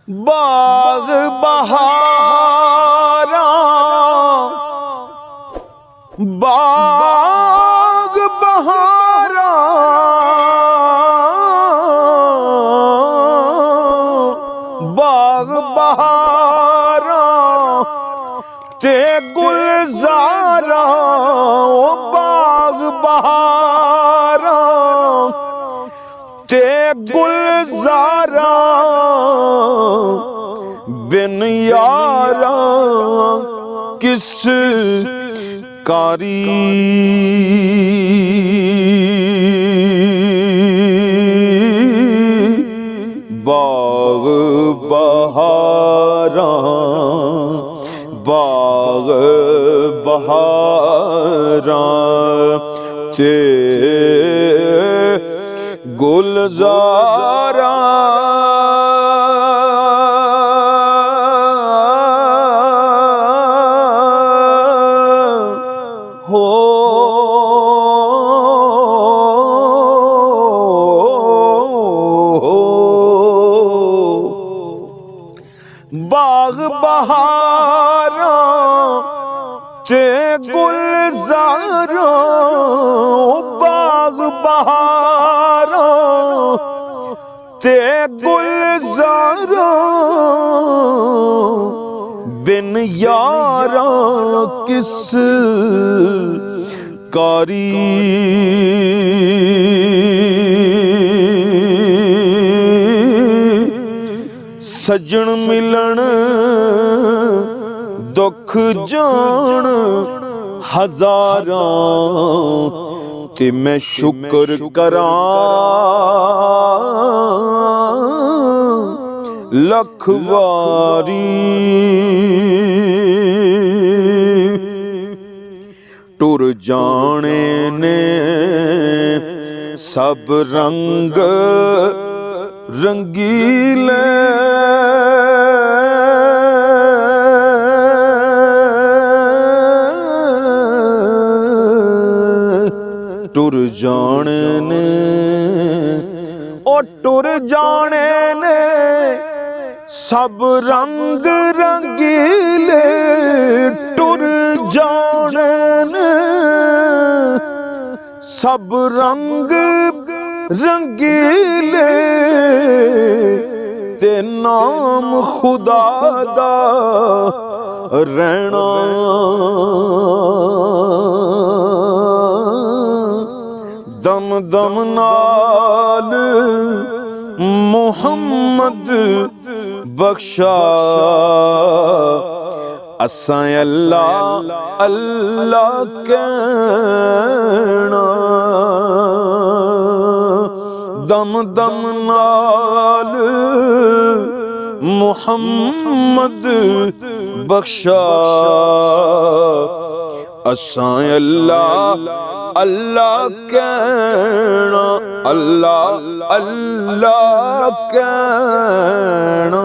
बाग बहारा बाग बहारा बाग बहारा ते गुलजारा ओ बाग बहारा ते गुलजारा बिन यारा किस कारी। बाग बहारा बाग बहारा ते गुलजारा हो बाग बहारा ते गुलजारा बाग बहारा ते गुलजारा बिन यारा किस कारी। सजन मिलन दुख जान हजारां ते मैं शुक्र करां लख वारी। टुर जाने ने सब रंग रंगीले टुर जाने ने ओ टुर जाने ने सब रंग रंगीले टुर जाने ने सब रंग रंगीले ते नाम खुदा दा रहना। दम दम नाल मुहम्मद बख्शा असां अल्लाह अल्लाह कहना। दम दम नाल मुहम्मद बख्शा असां अल्लाह अल्लाह कहना अल्लाह अल्लाह कहना।